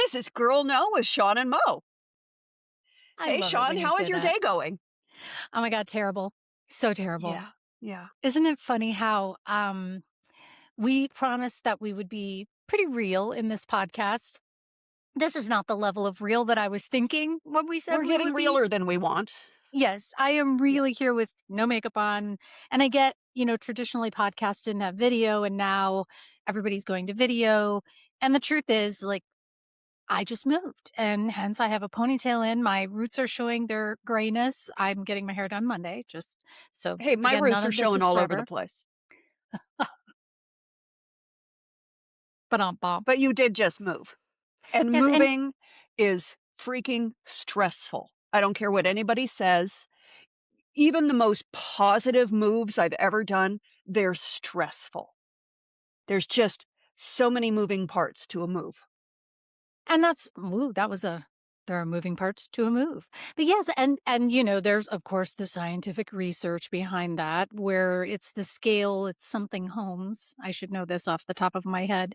does this girl know with Shawn and Mo? I Hey, love it Shawn, when you how is say your that. day going? Oh my God, terrible. So Yeah, terrible. yeah. Isn't it funny how we promised that we would be pretty real in this podcast? This is not the level of real that I was thinking when we said We're we getting would be. realer than we want. Yes, I am Yeah. really here with no makeup on. And I get, traditionally podcasts didn't have video and now everybody's going to video. And the truth is, like, I just moved and hence I have a ponytail in. My roots are showing their grayness. I'm getting my hair done Monday, just so Hey, my again, none roots are of this showing is all over the forever. place. But bum. But you did just move. And Yes, and moving is freaking stressful. I don't care what anybody says. Even the most positive moves I've ever done, they're stressful. There's just so many moving parts to a move. that's ooh, that was a there are moving parts to a move. But yes, and there's of course the scientific research behind that where it's the scale, it's something Holmes. I should know this off the top of my head.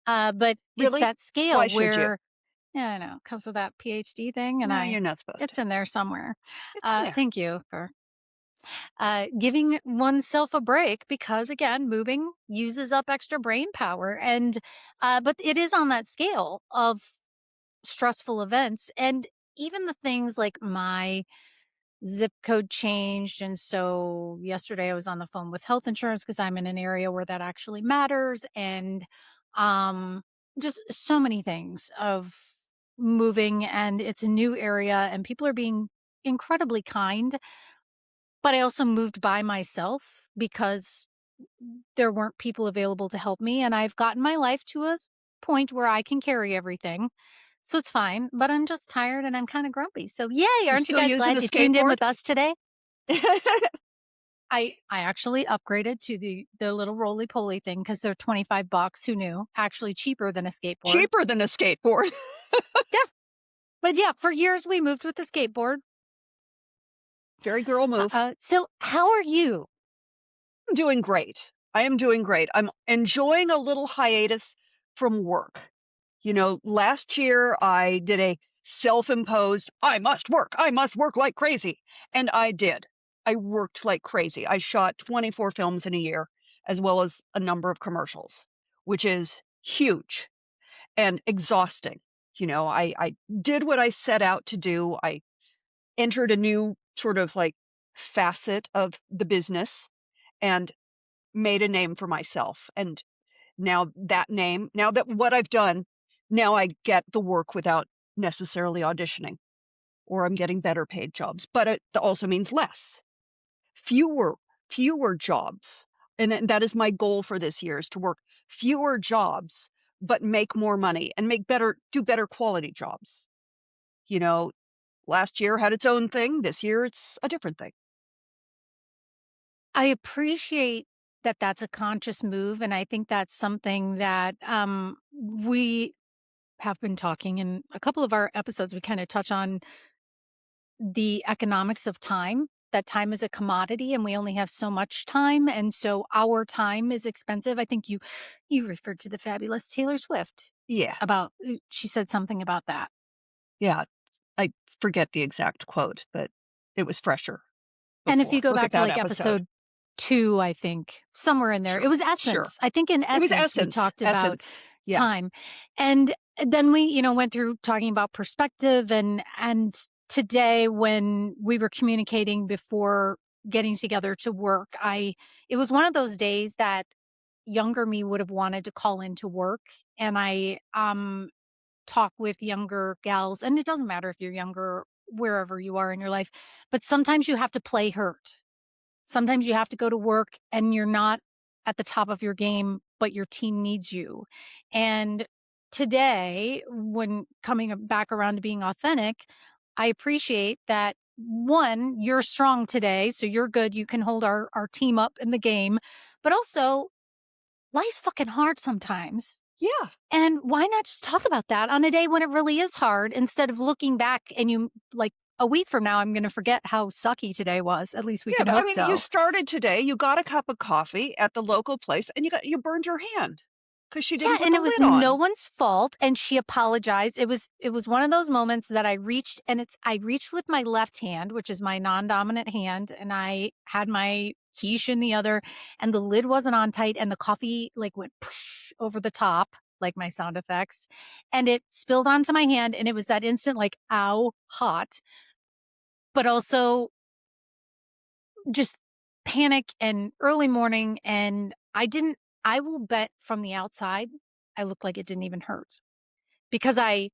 But it's Really? that scale Why should you? where yeah, I know, because of that PhD thing, and No, you're not supposed to. it's in there somewhere. It's in there. Thank you for giving oneself a break because again, moving uses up extra brain power, and but it is on that scale of stressful events, and even the things like my zip code changed, and so yesterday I was on the phone with health insurance because I'm in an area where that actually matters, and um, just so many things of moving, and it's a new area, and people are being incredibly kind, but I also moved by myself because there weren't people available to help me, and I've gotten my life to a point where I can carry everything. So it's fine, but I'm just tired and I'm kinda grumpy. So yay, You're aren't you still guys using the glad you tuned in skateboard? with us today? I actually upgraded to the little roly-poly thing because 'cause they're $25, who knew? Actually cheaper than a skateboard. Cheaper than a skateboard. Yeah, but yeah, for years we moved with the skateboard. Very girl move. So how are you? I'm doing great. I am doing great. I'm enjoying a little hiatus from work. Last year I did a self-imposed, I must work like crazy. And I did. I worked like crazy. I shot 24 films in a year, as well as a number of commercials, which is huge and exhausting. I did what I set out to do. I entered a new sort of like facet of the business and made a name for myself. And now that what I've done, now I get the work without necessarily auditioning, or I'm getting better paid jobs. But it also means less, fewer, fewer jobs. And that is my goal for this year, is to work fewer jobs, but make more money and do better quality jobs. You know, Last year had its own thing. This year it's a different thing. I appreciate that that's a conscious move, and I think that's something that, we have been talking in a couple of our episodes, we kinda touch on the economics of time, that time is a commodity and we only have so much time, and so our time is expensive. I think you referred to the fabulous Taylor Swift Yeah. about she said something about that. Yeah. I forget the exact quote, but it was fresher And if you before. go Look back at to, that like, episode. episode 2, I think, somewhere in there, it Sure. was Sure. Essence. I think in It was Essence, we Essence. talked about Essence. Yeah. time. And then we, went through talking about perspective, and today when we were communicating before getting together to work, it was one of those days that younger me would have wanted to call into work, and I talk with younger gals, and it doesn't matter if you're younger wherever you are in your life, but sometimes you have to play hurt. Sometimes you have to go to work and you're not at the top of your game, but your team needs you. And today, when coming back around to being authentic, I appreciate that one, you're strong today, so you're good. You can hold our team up in the game. But also, life's fucking hard sometimes. Yeah. And why not just talk about that on a day when it really is hard instead of looking back and you like a week from now, I'm going to forget how sucky today was. At least we Yeah, can but I hope mean, you so. started today, you got a cup of coffee at the local place and you burned your hand. because she Yeah, didn't put and the it was lid no on. one's fault, and she apologized. It was one of those moments that I reached with my left hand, which is my non-dominant hand, and I had my quiche in the other, and the lid wasn't on tight, and the coffee, like, went over the top, like my sound effects, and it spilled onto my hand, and it was that instant, like, "Ow," hot, but also just panic and early morning, and I will bet from the outside, I looked like it didn't even hurt because I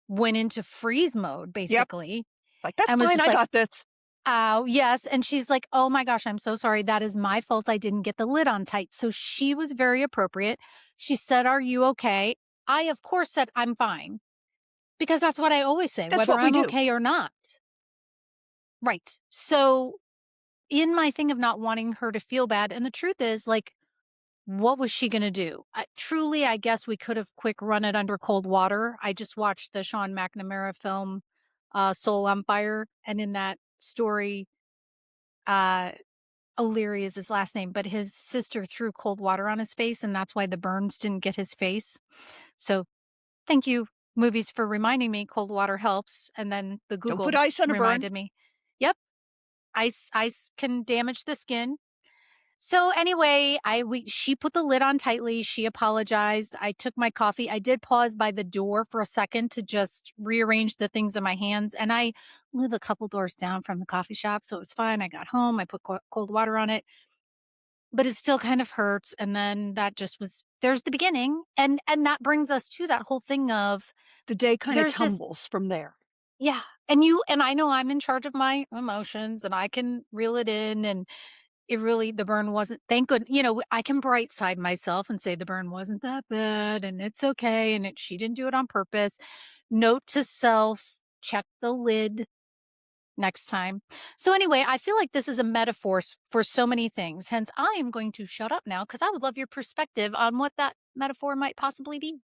went into freeze mode Yep. basically Like, "That's and was fine, just I like, got this." "Ow, yes," and she's like, "Oh my gosh, I'm so sorry. That is my fault. I didn't get the lid on tight." So she was very appropriate. She said, "Are you okay?" I, of course, said, "I'm fine," because that's what I always say, That's whether what we I'm do. okay or not. Right. So in my thing of not wanting her to feel bad, and the truth is, like, what was she gonna do? Truly, I guess we could have quick run it under cold water. I just watched the Shawn McNamara film, Soul on Fire, and in that story, uh, O'Leary is his last name, but his sister threw cold water on his face, and that's why the burns didn't get his face. So, thank you, movies, for reminding me cold water helps, and then the Don't put Google ice on a burn. reminded me. Yep, ice can damage the skin. So anyway, she put the lid on tightly. She apologized. I took my coffee. I did pause by the door for a second to just rearrange the things in my hands. And I live a couple doors down from the coffee shop, so it was fine. I got home. I put cold water on it, but it still kind of hurts. And then that just was there's the beginning, and that brings us to that whole thing of The day kinda there's this tumbles from there. yeah. And I know I'm in charge of my emotions, and I can reel it in, and it really the burn wasn't thank good I can bright side myself and say the burn wasn't that bad and it's okay and she didn't do it on purpose. Note to self, check the lid next time. So anyway, I feel like this is a metaphor for so many things. Hence, I am going to shut up now because I would love your perspective on what that metaphor might possibly be.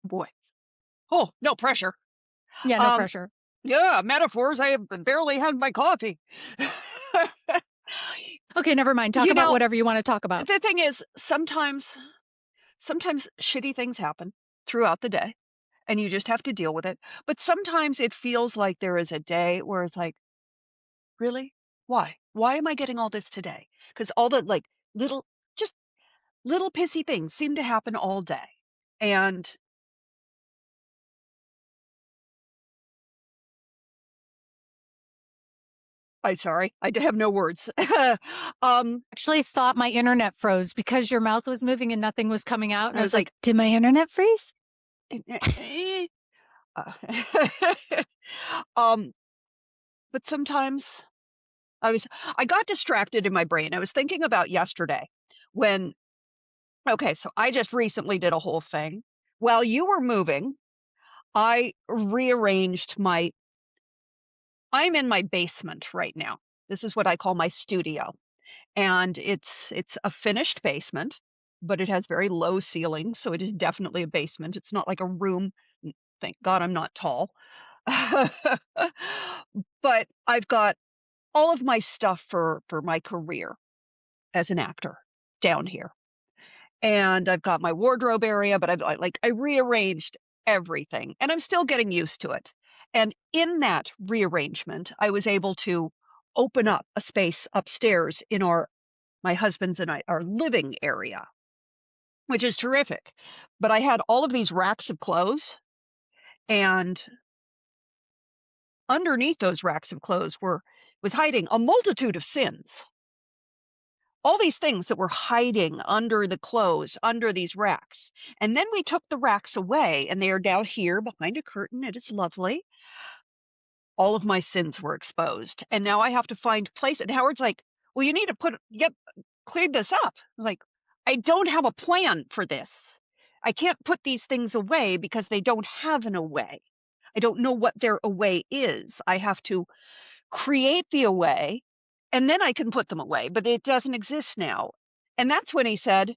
Boy. Oh, no pressure. Yeah, no Um, pressure. yeah, metaphors, I have barely had my coffee. Okay, never mind. Talk You about know, whatever you want to talk about. the thing is, sometimes shitty things happen throughout the day, and you just have to deal with it, but sometimes it feels like there is a day where it's like, "Really? Why? Why am I getting all this today?" Because all the, like, little just little pissy things seem to happen all day, and I'm sorry, I d have no words. Um, Actually thought my internet froze because your mouth was moving and nothing was coming out. And I I was was like, like, did my internet freeze? uh, um, but sometimes I was I got distracted in my brain. I was thinking about yesterday when okay, so I just recently did a whole thing. While you were moving, I rearranged my I'm in my basement right now. This is what I call my studio. And it's a finished basement, but it has very low ceilings, so it is definitely a basement. It's not like a room. Thank God I'm not tall. But I've got all of my stuff for my career as an actor down here. And I've got my wardrobe area, but I rearranged everything, and I'm still getting used to it. And in that rearrangement, I was able to open up a space upstairs in our my husband's and our living area, which is terrific. But I had all of these racks of clothes, and underneath those racks of clothes was hiding a multitude of sins. All these things that were hiding under the clothes, under these racks. And then we took the racks away, and they are down here behind a curtain. It is lovely. All of my sins were exposed, and now I have to find place. And Howard's like, "Well, you need to clean this up." I'm like, "I don't have a plan for this. I can't put these things away because they don't have an away. I don't know what their away is. I have to create the away, and then I can put them away, but it doesn't exist now." And that's when he said,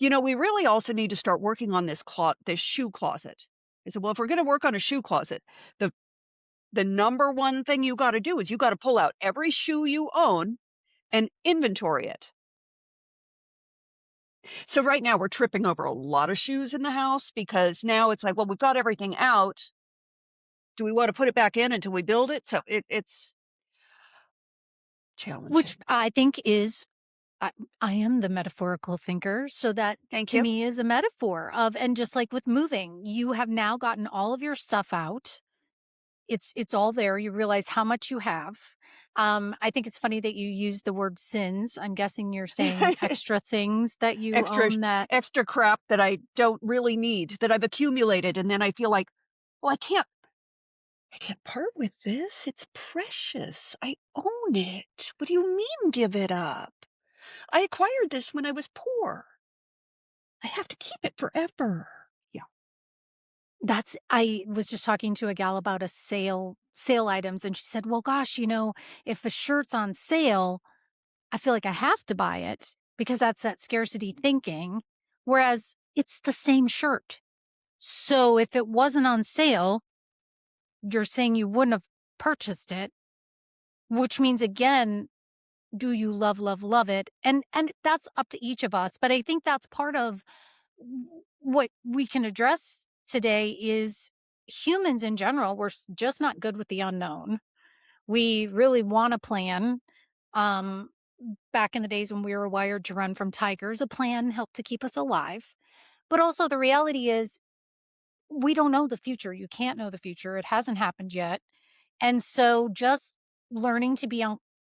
"We really also need to start working on this shoe closet." I said, "Well, if we're gonna work on a shoe closet, the number one thing you gotta do is you gotta pull out every shoe you own and inventory it." So right now we're tripping over a lot of shoes in the house because now it's like, well, we've got everything out. Do we want to put it back in until we build it? So it's Which challenging. I think is I I am the metaphorical thinker, so that Thank to you. me is a metaphor of and just like with moving, you have now gotten all of your stuff out. It's all there. You realize how much you have. I think it's funny that you use the word sins. I'm guessing you're saying extra things that you extra own that extra crap that I don't really need that I've accumulated, and then I feel like, well, I can't part with this. It's precious. I own it. What do you mean give it up? I acquired this when I was poor. I have to keep it forever. Yeah. that's I was just talking to a gal about a sale items and she said, "Well, gosh, if a shirt's on sale, I feel like I have to buy it because that's that scarcity thinking, whereas it's the same shirt. So if it wasn't on sale, you're saying you wouldn't have purchased it, which means again, do you love, love, love it? And that's up to each of us. But I think that's part of what we can address today is humans in general, just not good with the unknown. We really want a plan. Um, Back in the days when we were wired to run from tigers, a plan helped to keep us alive. But also the reality is we don't know the future. You can't know the future. It hasn't happened yet. And so just learning to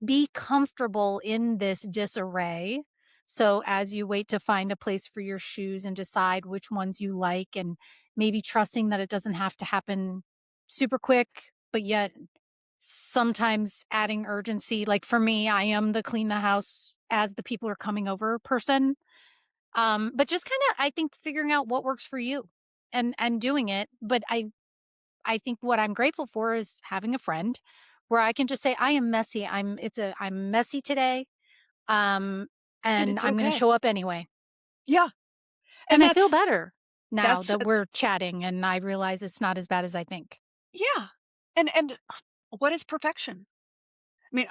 be comfortable in this disarray. So as you wait to find a place for your shoes and decide which ones you like and maybe trusting that it doesn't have to happen super quick, but yet sometimes adding urgency. Like for me, I am the clean the house as the people are coming over person. But just kind of I think figuring out what works for you and doing it. But I think what I'm grateful for is having a friend where I can just say, I am messy. I'm messy today. Um, And and it's I'm going to okay. show up anyway. Yeah. And And I feel better now that's that we're chatting and I realize it's not as bad as I think. yeah. And what is perfection? I mean,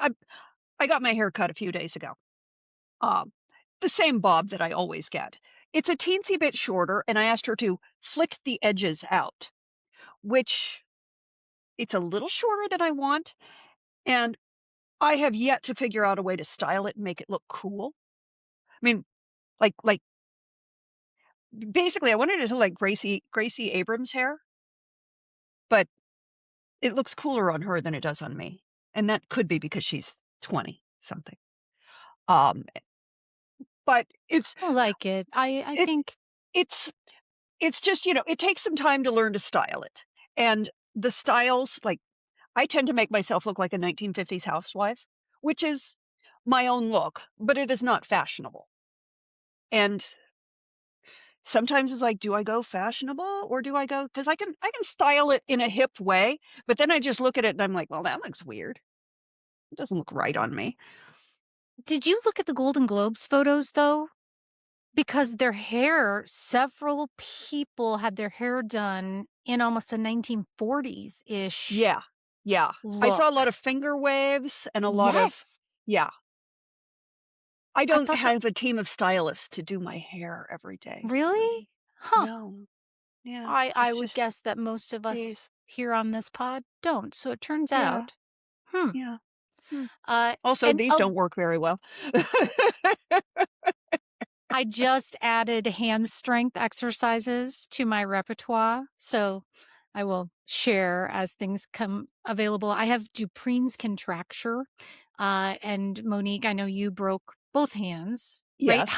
I got my hair cut a few days ago. Um, the same bob that I always get. It's a teensy bit shorter, and I asked her to flick the edges out, which it's a little shorter than I want, and I have yet to figure out a way to style it and make it look cool. I mean, like basically, I wanted it to like Gracie Abrams hair, but it looks cooler on her than it does on me, and that could be because she's 20 something. Um, but I like it. I it think it's it's just, it takes some time to learn to style it. And the styles, like I tend to make myself look like a 1950s housewife, which is my own look, but it is not fashionable. And sometimes it's like, do I go fashionable or do I go because I can style it in a hip way, but then I just look at it and I'm like, well, that looks weird. It doesn't look right on me. did you look at the Golden Globes photos though? Because their hair, several people had their hair done in almost a 1940s-ish Yeah. Yeah. I saw a lot of look. finger waves and a lot of Yes. yeah. I I don't thought that have a team of stylists to do my hair every day for really? me. Huh. No. Yeah. I It's would just guess that most of days. us here on this pod don't. So it turns Yeah. out, hmm. Yeah. Hmm. Uh, Also, and these oh, don't work very well. I just added hand strength exercises to my repertoire. So I will share as things come available. I have Duprene's contracture. And Monique, I know you broke both hands, right? Yes.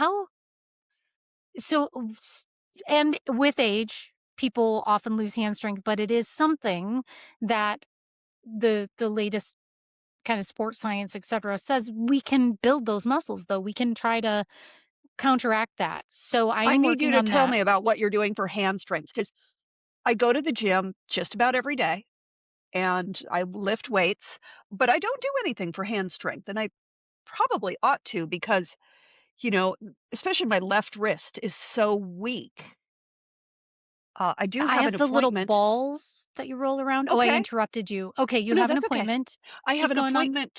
So, and with age, people often lose hand strength, but it is something that the latest kind of sports science, et cetera, says we can build those muscles, though. We can try to counteract that. So I I am need you working to on tell that. me about what you're doing for hand strength because I go to the gym just about every day and I lift weights, but I don't do anything for hand strength. And I probably ought to because, you know, especially my left wrist is so weak. I do I have an have the little appointment. balls that you roll around. Oh, I Okay. interrupted you. Okay, you No, have an that's okay. appointment. I have Keep an going on. appointment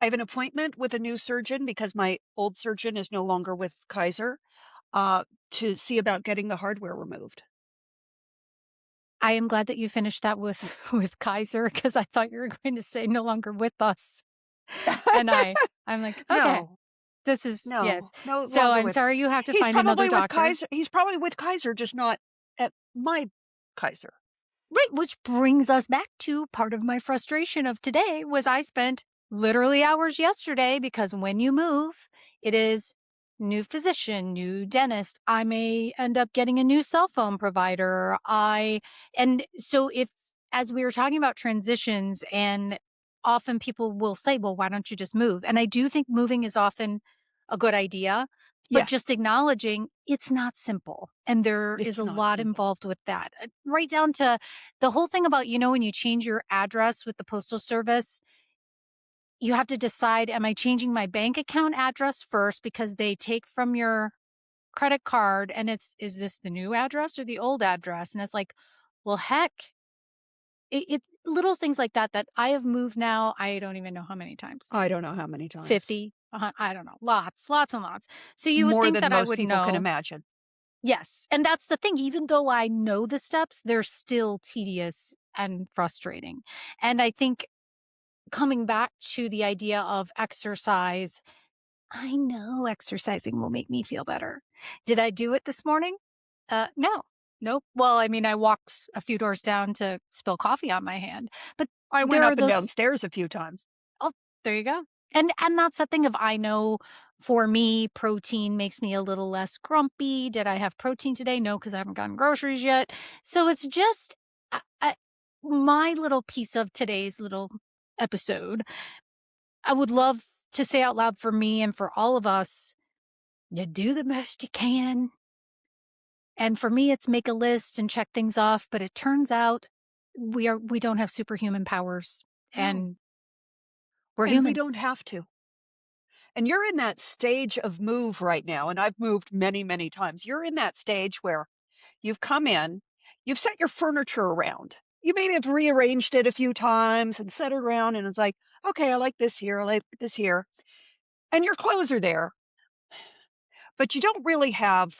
I have an appointment with a new surgeon because my old surgeon is no longer with Kaiser. to see about getting the hardware removed. I am glad that you finished that with with Kaiser because I thought you were going to say no longer with us. And I'm like, "Okay, No, this is yes." no, no So longer I'm with. sorry you have to He's find another probably with doctor. Kaiser. He's probably with Kaiser, just not at my Kaiser. Right, which brings us back to part of my frustration of today was I spent literally hours yesterday because when you move, it is new physician, new dentist. I may end up getting a new cell phone provider. And so if as we were talking about transitions and often people will say, "Well, why don't you just move?" And I do think moving is often a good idea, but Yes, just acknowledging it's not simple and there is it's a not lot simple. involved with that. Right down to the whole thing about, when you change your address with the postal service, you have to decide, am I changing my bank account address first because they take from your credit card and is this the new address or the old address? And it's like, well, heck, it little things like that that I have moved now. I don't even know how many times. I don't know how many times. 50, I don't know, lots and lots. So you would More think than that I most would people can know. imagine. Yes. And that's the thing. Even though I know the steps, they're still tedious and frustrating. And I think coming back to the idea of exercise, I know exercising will make me feel better. Did I do it this morning? No. Nope. Well, I mean, I walked a few doors down to spill coffee on my hand, but I went there are up and those. downstairs a few times. Oh, there you go. And that's the thing of I know for me, protein makes me a little less grumpy. Did I have protein today? No, because I haven't gotten groceries yet. So it's just my little piece of today's little episode. I would love to say out loud for me and for all of us, you do the best you can. And for me, it's make a list and check things off. But it turns out we don't have superhuman powers No, and we're and we human. don't have to. And you're in that stage of move right now, and I've moved many, many times. You're in that stage where you've come in, you've set your furniture around. You maybe have rearranged it a few times and set it around, and it's like, okay, I like this here, I like this here. And your clothes are there, but you don't really have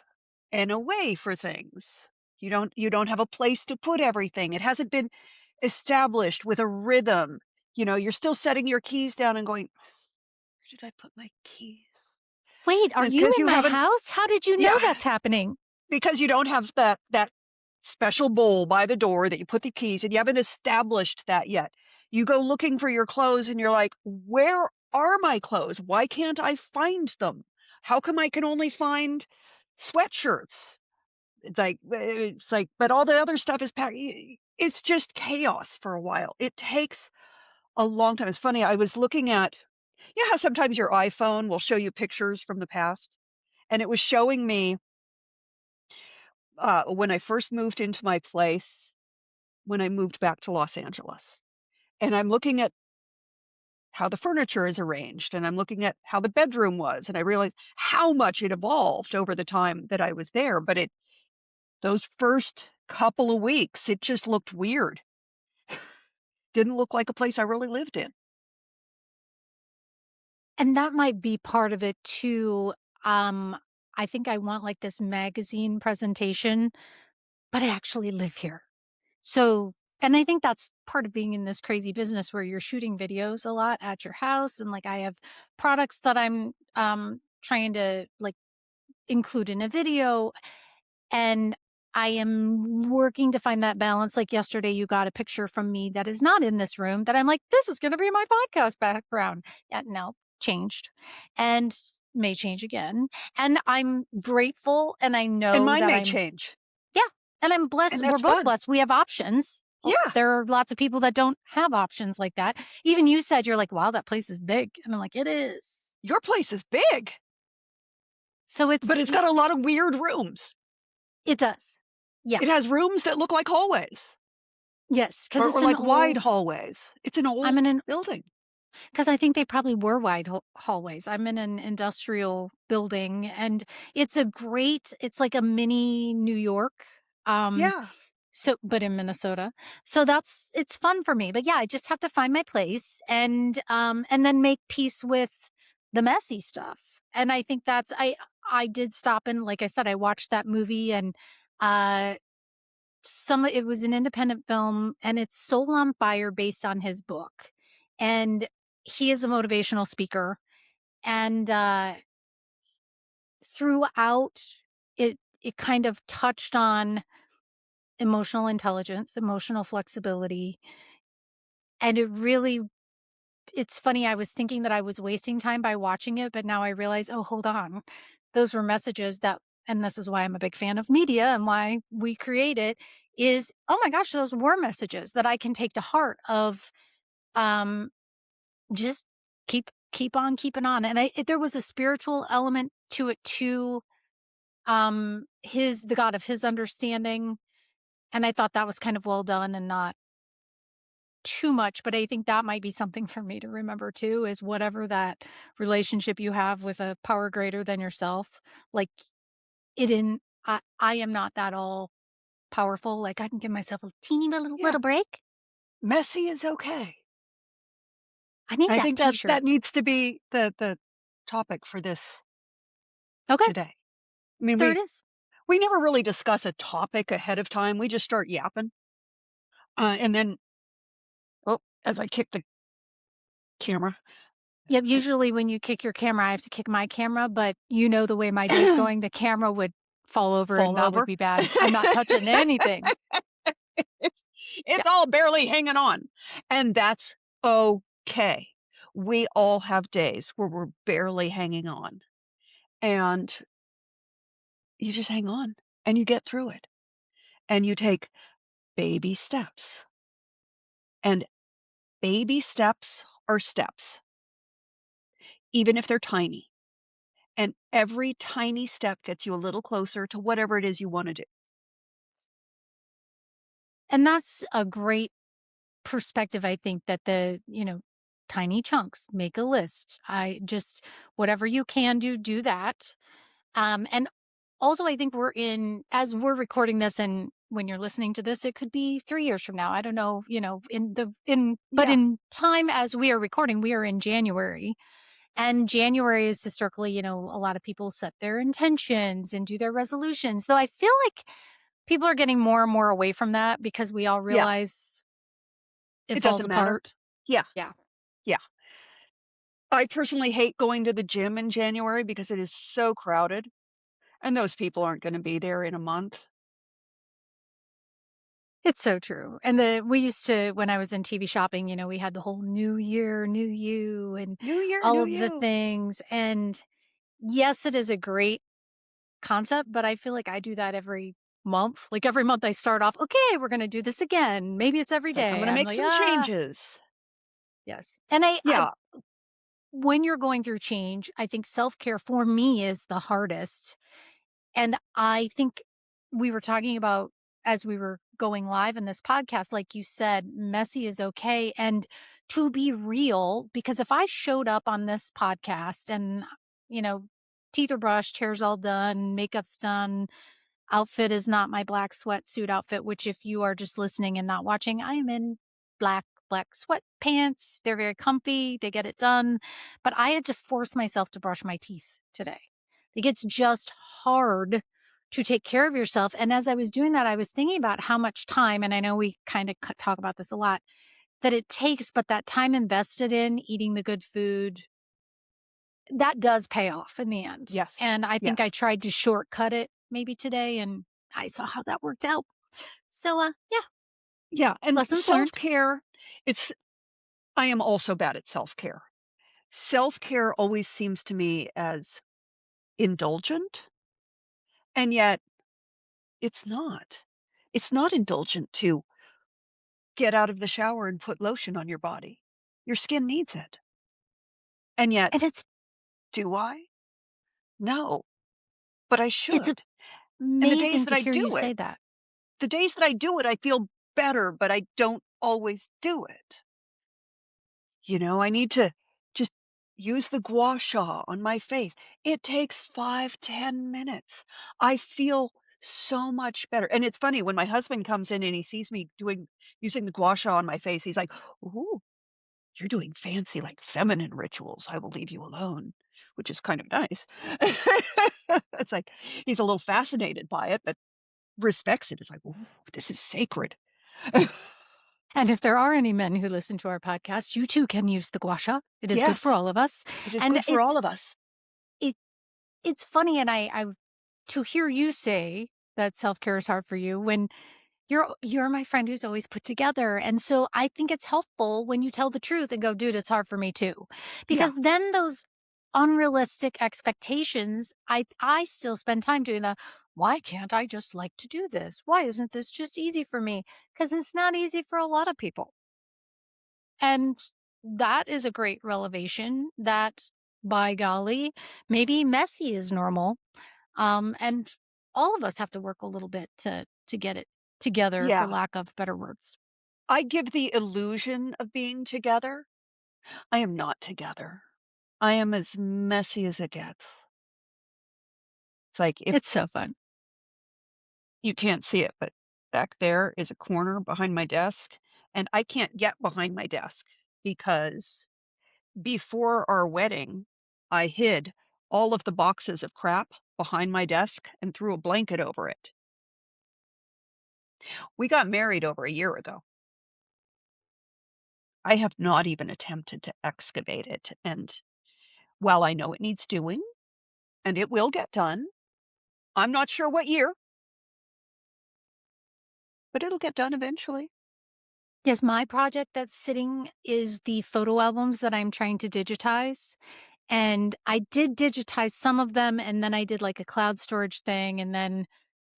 an away for things. You don't have a place to put everything. It hasn't been established with a rhythm. You're still setting your keys down and going, where did I put my keys? Wait, are And you because in you my haven't, house? How did you know yeah, that's happening? because you don't have that special bowl by the door that you put the keys in. You haven't established that yet. You go looking for your clothes and you're like, where are my clothes? Why can't I find them? How come I can only find sweatshirts? It's like, but all the other stuff is packed. It's just chaos for a while. It takes a long time. It's funny. I was looking at, how sometimes your iPhone will show you pictures from the past, and it was showing me when I first moved into my place, when I moved back to Los Angeles. And I'm looking at how the furniture is arranged, and I'm looking at how the bedroom was, and I realized how much it evolved over the time that I was there. But those first couple of weeks, it just looked weird. Didn't look like a place I really lived in. And that might be part of it too. Um, I think I want like this magazine presentation, but I actually live here. So, and I think that's part of being in this crazy business where you're shooting videos a lot at your house. And like I have products that I'm trying to like include in a video. And I am working to find that balance. Like yesterday, you got a picture from me that is not in this room that I'm like, this is going to be my podcast background. Yeah, no, changed and may change again. And I'm grateful and I And know mine that may I'm, change, yeah, and I'm blessed. and We're that's both fun. blessed. We have options. Oh, Yeah, there are lots of people that don't have options like that. Even you said you're like, wow, that place is big. And I'm like, it is. your place is big, So but it's got a lot of weird rooms. it does. Yeah. It has rooms that look like hallways Yes. Cause or it's an like wide old, hallways. It's an I'm old in an 'Cause I think they probably were wide hallways. I'm in an industrial building, and it's like a mini New York, um, Yeah. but in Minnesota. So it's fun for me, but yeah, I just have to find my place and then make peace with the messy stuff. And I think that's I did stop and like I said, I watched that movie and, uh, it was an independent film and it's Soul on Fire based on his book. And he is a motivational speaker and, throughout it kind of touched on emotional intelligence, emotional flexibility, and it's funny, I was thinking that I was wasting time by watching it, but now I realize, "Oh, hold on. Those were messages that" and this is why I'm a big fan of media and why we create it, is, oh my gosh, those were messages that I can take to heart of, um, just keep on keeping on, and there was a spiritual element to it too, the God of his understanding, and I thought that was kind of well done and not too much, but I think that might be something for me to remember too, is whatever that relationship you have with a power greater than yourself, like, it in I am not that all powerful, like, I can give myself a teeny Yeah. little break. Messy is okay. I need I that think that T-shirt. that needs to be the topic for this Okay, today. I mean, there we it is. we never really discuss a topic ahead of time. We just start yapping. And then, oh, as I kick the camera, Yep, I usually when you kick your camera, I have to kick my camera, but you know the way my day's going, the camera would fall over and fall that would over. be bad. I'm not touching anything. It's Yeah. it's all barely hanging on, and that's okay. We all have days where we're barely hanging on, and you just hang on, and you get through it, and you take baby steps, and baby steps are steps, even if they're tiny, and every tiny step gets you a little closer to whatever it is you wanna do. And that's a great perspective, I think that tiny chunks, make a list. I just whatever you can do, do that. And also I think as we're recording this and when you're listening to this, it could be 3 years from now. I don't know, but Yeah, in time as we are recording, we are in January. And January is historically, a lot of people set their intentions and do their resolutions. Though I feel like people are getting more and more away from that because we all yeah, realize it it falls doesn't matter. apart. Yeah, Yeah. yeah. I personally hate going to the gym in January because it is so crowded, and those people aren't gonna be there in a month. It's so true. And we used to when I was in TV shopping, we had the whole new year, new you and New year, all new of the you. things. And yes, it is a great concept, but I feel like I do that every month. Like every month I start off, okay, we're going to do this again. Maybe it's every It's like, "I'm day. gonna I'm make like, some changes." yes. And Yeah, when you're going through change, I think self-care for me is the hardest. And I think we were talking about as we were going live in this podcast, like you said, messy is okay. And to be real, because if I showed up on this podcast and, you know, teeth are brushed, hair's all done, makeup's done, outfit is not my black sweatsuit outfit, which if you are just listening and not watching, I am in black sweatpants. They're very comfy. They get it done. But I had to force myself to brush my teeth today. Like it's just hard to take care of yourself. And as I was doing that, I was thinking about how much time, and I know we kind of talk about this a lot, that it takes, but that time invested in eating the good food, that does pay off in the end. yes, And I think I yes. tried to shortcut it maybe today and I saw how that worked out. So, yeah, Yeah, and lessons learned. self-care, it's I am also bad at self-care. Self-care always seems to me as indulgent, and yet it's not. It's not indulgent to get out of the shower and put lotion on your body. Your skin needs it. And yet, And do I? No, but I it's should. And amazing to hear you say that. the days that I do it, I feel better, but I don't always do it. I need to just use the gua sha on my face. It takes 5, 10 minutes. I feel so much better. And it's funny when my husband comes in and he sees me using the gua sha on my face, he's like, "Ooh, you're doing fancy, like feminine rituals. I will leave you alone." which is kind of nice. It's like he's a little fascinated by it, but respects it. It's like, "Ooh, this is sacred." And if there are any men who listen to our podcast, you too can use the gua sha. It is good for Yes, all of us. it is And good for all of us. it it's funny, and I to hear you say that self-care is hard for you when you're my friend who's always put together. And so I think it's helpful when you tell the truth and go, dude, it's hard for me too. Yeah, Because then those unrealistic expectations, I still spend time doing the why can't I just like to do this? Why isn't this just easy for me? Because it's not easy for a lot of people. And that is a great revelation that, by golly, maybe messy is normal. And all of us have to work a little bit to get it together, for yeah. lack of better words. I give the illusion of being together. I am not together. I am as messy as it gets. It's like if It's so fun. you can't see it, but back there is a corner behind my desk, and I can't get behind my desk because before our wedding, I hid all of the boxes of crap behind my desk and threw a blanket over it. We got married over a year ago. I have not even attempted to excavate it, and while I know it needs doing, and it will get done, I'm not sure what year, but it'll get done eventually. Yes, my project that's sitting is the photo albums that I'm trying to digitize. And I did digitize some of them, and then I did like a cloud storage thing, and then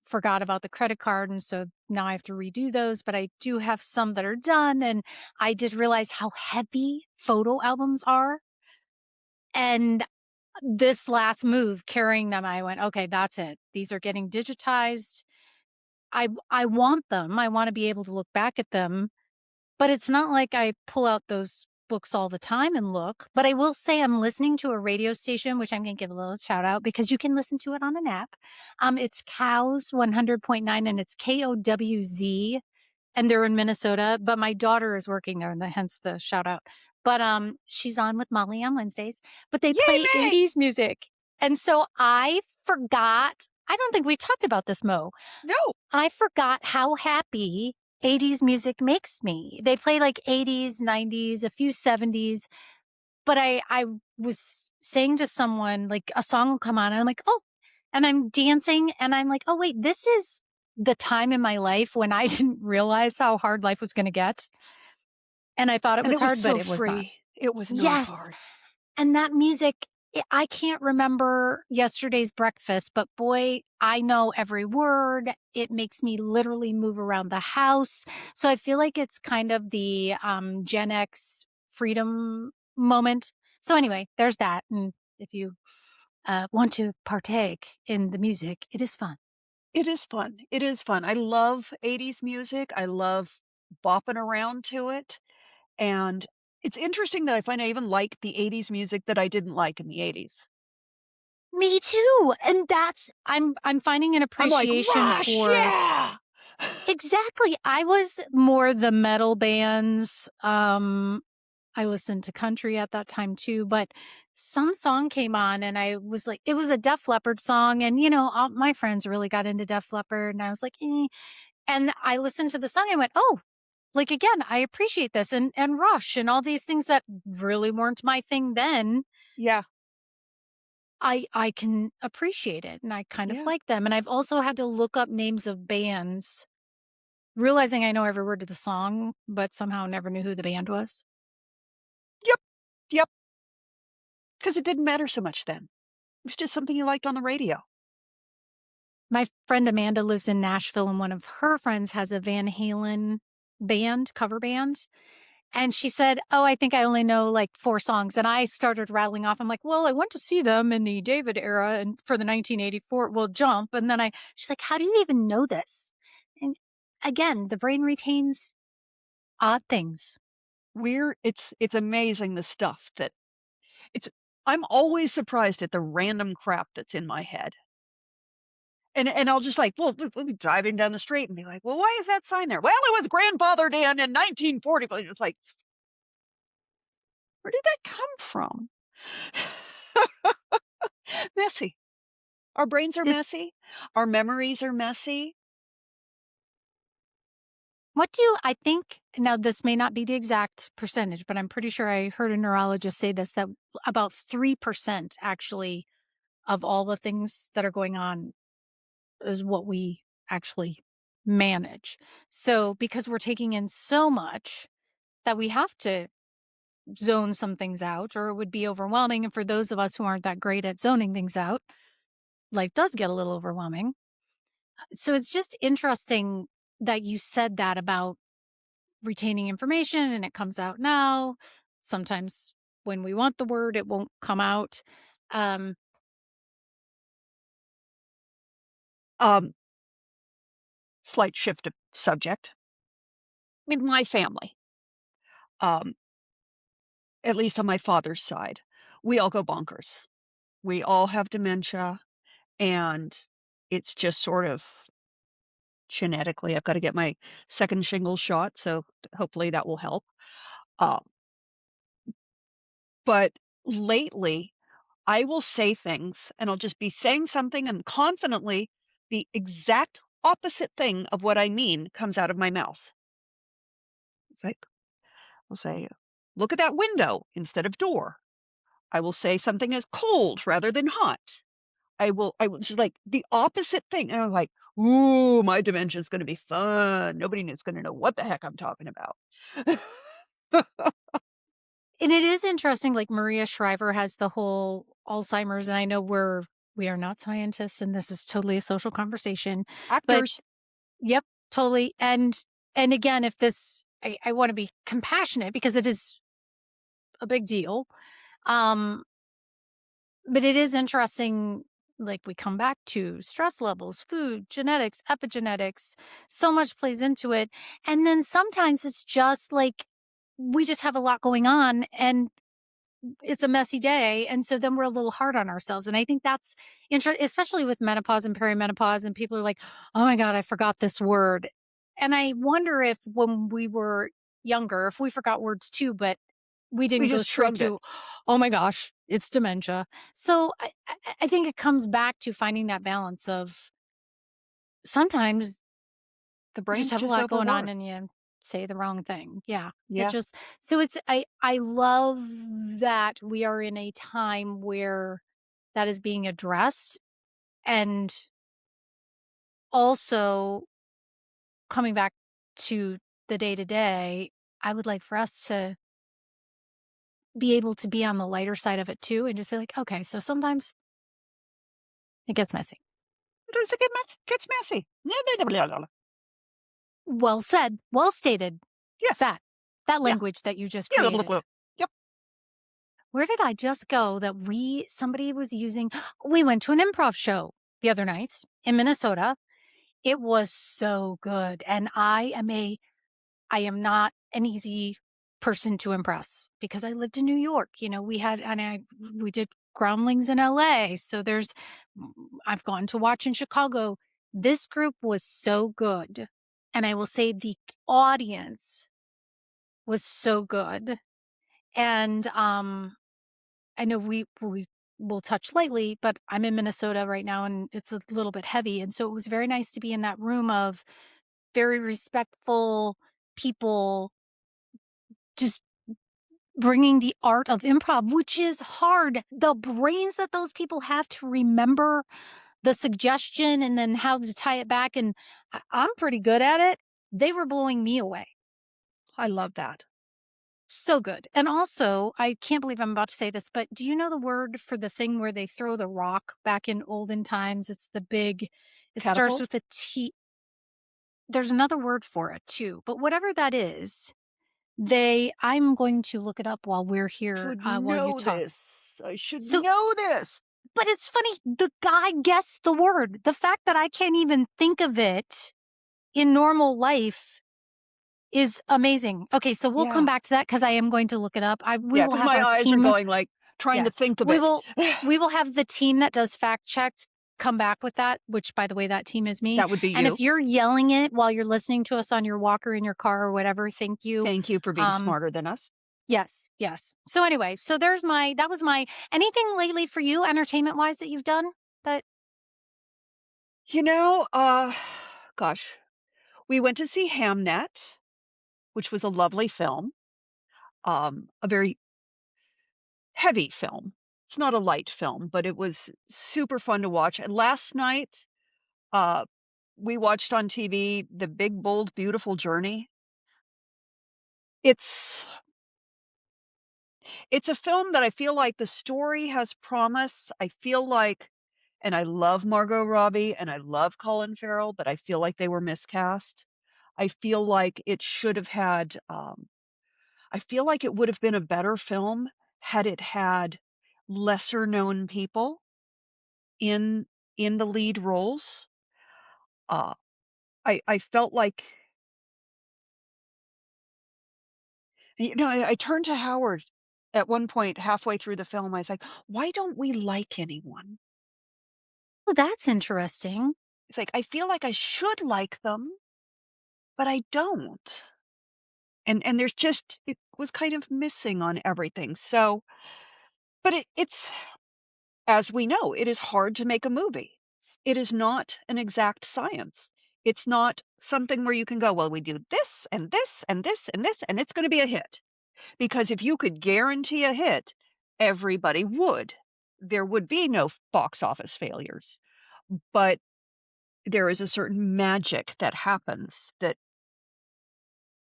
forgot about the credit card. And so now I have to redo those. But I do have some that are done. And I did realize how heavy photo albums are. And this last move, carrying them, I went, okay, that's it. These are getting digitized. I want them. I want to be able to look back at them, but it's not like I pull out those books all the time and look. But I will say I'm listening to a radio station, which I'm going to give a little shout out because you can listen to it on an app. It's Cows 100.9, and it's KOWZ, and they're in Minnesota, but my daughter is working there, and hence the shout out. But she's on with Molly on Wednesdays, but they Yay, play May! 80s music. And so I forgot, I don't think we talked about this, Mo. No. I forgot how happy 80s music makes me. They play like 80s, 90s, a few 70s, but I was saying to someone, like, a song will come on and I'm like, "Oh," and I'm dancing and I'm like, "Oh, wait, this is the time in my life when I didn't realize how hard life was gonna get." And I thought it And was it was hard, but so it was not. free. It was not Yes. hard. And that music, I can't remember yesterday's breakfast, but boy, I know every word. It makes me literally move around the house. So I feel like it's kind of the Gen X freedom moment. So anyway, there's that. And if you want to partake in the music, it is fun. It is fun. It is fun. I love 80s music. I love bopping around to it, and it's interesting that I find I even like the 80s music that I didn't like in the 80s. Me too. And I'm finding an I'm like, appreciation "Rush, for. yeah!" Exactly. I was more the metal bands. I listened to country at that time too, but some song came on and I was like, it was a Def Leppard song. And, all my friends really got into Def Leppard and I was like, eh. And I listened to the song and went, oh, like again, I appreciate this, and Rush and all these things that really weren't my thing then. Yeah, I can appreciate it and I kind of yeah. like them. And I've also had to look up names of bands, realizing I know every word to the song, but somehow never knew who the band was. Yep, yep. Because it didn't matter so much then. It was just something you liked on the radio. My friend Amanda lives in Nashville, and one of her friends has a Van Halen band, cover band. And she said, oh, I think I only know like 4 songs. And I started rattling off. I'm like, well, I went to see them in the David era and for the 1984, well, Jump. And then she's like, how do you even know this? And again, the brain retains odd things. It's amazing the stuff that it's I'm always surprised at the random crap that's in my head. And I'll just like, well, we'll be driving down the street and be like, well, why is that sign there? Well, it was grandfathered in 1940. But it's like, where did that come from? Messy. Our brains are It messy. Our memories are messy. what do I think now this may not be the exact percentage, but I'm pretty sure I heard a neurologist say this, that about 3% actually of all the things that are going on is what we actually manage. So, because we're taking in so much that we have to zone some things out or it would be overwhelming. And for those of us who aren't that great at zoning things out, life does get a little overwhelming. So it's just interesting that you said that about retaining information and it comes out now. Sometimes when we want the word, it won't come out. Um, Um, Slight shift of subject. In my family, um, at least on my father's side, we all go bonkers. We all have dementia, and it's just sort of genetically. I've got to get my second shingle shot, so hopefully that will help. Uh, but lately, I will say things, and I'll just be saying something, and confidently, the exact opposite thing of what I mean comes out of my mouth. It's like, I'll say, "Look at that window," instead of door. I will say something as cold rather than hot. I will just like the opposite thing, and I'm like, "Ooh, my dementia is gonna be fun. Nobody is gonna know what the heck I'm talking about." and it is interesting, like Maria Shriver has the whole Alzheimer's, and I know we are not scientists, and this is totally a social conversation, but Actors, yep, totally. And again, if this I want to be compassionate because it is a big deal. Um, but it is interesting, like we come back to stress levels, food, genetics, epigenetics, so much plays into it. And then sometimes it's just like we just have a lot going on and it's a messy day. And so then we're a little hard on ourselves. And I think that's especially with menopause and perimenopause. And people are like, oh my God, I forgot this word. And I wonder if when we were younger, if we forgot words too, but we we didn't go just straight shrugged it. to, oh my gosh, it's dementia. So I think it comes back to finding that balance of sometimes The you just brain's have a just lot going on overworked. and you say the wrong thing. Yeah. It Yeah, just so it's I love that we are in a time where that is being addressed and also coming back to the day to day, I would like for us to be able to be on the lighter side of it too and just be like, okay, so sometimes it gets messy. sometimes it gets messy. Well said, well stated. Yes, That that yeah, language that you just yeah, created. yep. Where did I just go that somebody was using we went to an improv show the other night in Minnesota. It was so good, and I am not an easy person to impress because I lived in New York, we did Groundlings in LA, so I've gone to watch in Chicago. This group was so good, and I will say the audience was so good, and, I know we will touch lightly, but I'm in Minnesota right now and it's a little bit heavy. And so it was very nice to be in that room of very respectful people just bringing the art of improv, which is hard. The brains that those people have to remember the suggestion and then how to tie it back. And I'm pretty good at it. They were blowing me away. I love that. So good. And also, I can't believe I'm about to say this, but do you know the word for the thing where they throw the rock back in olden times? It starts Catapult? with a T. There's another word for it too, but whatever that is, I'm going to look it up while we're here, Should while you know talk. this. I should So, know this. but it's funny, the guy guessed the word. The fact that I can't even think of it in normal life is amazing. Okay, so we'll come Yeah. back to that because I am going to look it up. We Yeah, will because have my our eyes are team. going like trying to Yes. think of We it. will we will have the team that does fact check come back with that, which by the way, that team is me. That would be And you. if you're yelling it while you're listening to us on your walker in your car or whatever, thank you. Thank you for being Um, smarter than us. Yes, yes. So anyway, so there's my that was my anything lately for you entertainment-wise that you've done that You know, gosh, we went to see Hamnet, which was a lovely film, a very heavy film. It's not a light film, but it was super fun to watch. And last night, uh, we watched on TV The Big, Bold, Beautiful Journey. It's it's a film that I feel like the story has promise. I feel like and I love Margot Robbie and I love Colin Farrell, but I feel like they were miscast. I feel like it should have had, I feel like it would have been a better film had it had lesser known people in the lead roles. Uh, I felt like I turned to Howard at one point halfway through the film. I was like, "Why don't we like anyone?" oh, that's interesting. It's like, I feel like I should like them, but I don't. And there's just it was kind of missing on everything. So, but it's as we know, it is hard to make a movie. It is not an exact science. It's not something where you can go, well, we do this and this and this and this, and it's going to be a hit. Because if you could guarantee a hit, everybody would. There would be no box office failures. But there is a certain magic that happens that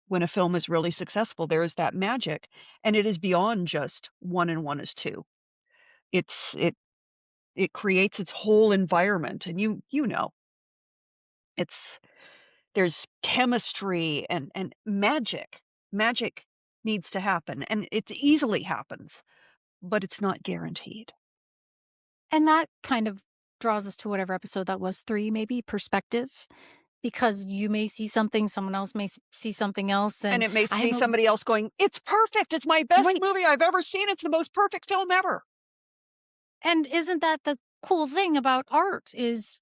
when a film is really successful, there is that magic. And it is beyond just one and one is two. It's it creates its whole environment. And you know, it's there's chemistry and magic. Magic needs to happen and it easily happens, but it's not guaranteed. And that kind of draws us to whatever episode that was, 3 maybe, perspective, because you may see something, someone else may see something else, And and it may I be have a somebody else going, "It's perfect. It's my best right. movie I've ever seen. It's the most perfect film ever." And isn't that the cool thing about art is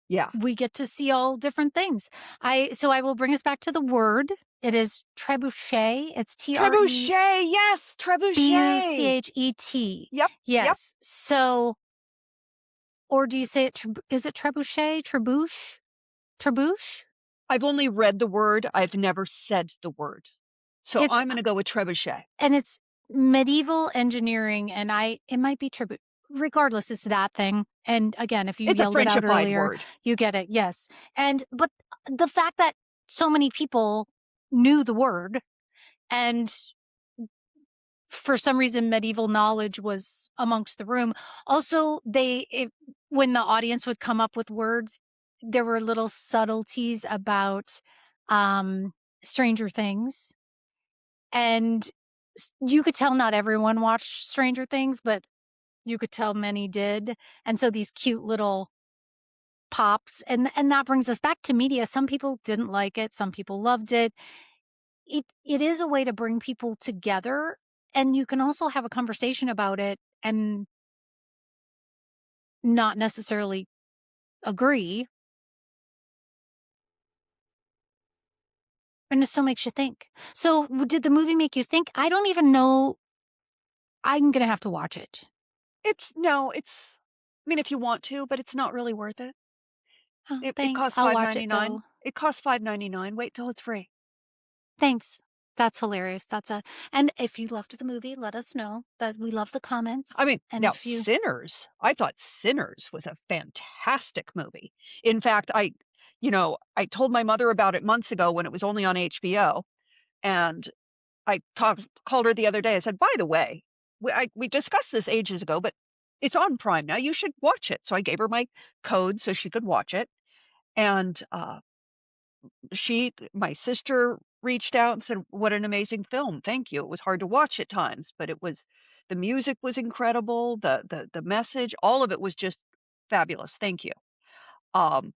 Yeah. we get to see all different things. I will bring us back to the word. It is trebuchet. It's Trebuchet. Yes, trebuchet. Trebuchet. Yep. Yep. Yes. So, or do you say it is it trebuchet? Trebuche? Trebuche? I've only read the word. I've never said the word. So It's I'm going to go with trebuchet. and it's medieval engineering, and it might be tribute. Regardless, it's that thing. And again, if you It's a yelled it out Frenchified earlier, word. you get it. Yes. And but the fact that so many people knew the word, and for some reason medieval knowledge was amongst the room. Also, when the audience would come up with words, there were little subtleties about um Stranger Things, and you could tell not everyone watched Stranger Things, but you could tell many did. And so these cute little pops, and that brings us back to media. Some people didn't like it, some people loved it. It is a way to bring people together, and you can also have a conversation about it and not necessarily agree, and it still makes you think. So, did the movie make you think? I don't even know. I'm gonna have to watch it. It's no, it's I mean, if you want to, but it's not really worth it. Oh, It thanks. costs I'll five watch ninety it nine. though. It costs 5.99. Wait till it's free. Thanks. That's hilarious. And if you loved the movie, let us know. That we love the I comments. mean, And now if you Sinners, I thought Sinners was a fantastic movie. In fact, I told my mother about it months ago when it was only on HBO, and called her the other day. I said, "By the way, we discussed this ages ago, but it's on Prime now. You should watch it." So I gave her my code so she could watch it, and my sister reached out and said, "What an amazing film. Thank you. It was hard to watch at times, but the music was incredible, the message, all of it was just fabulous. Thank you." Um,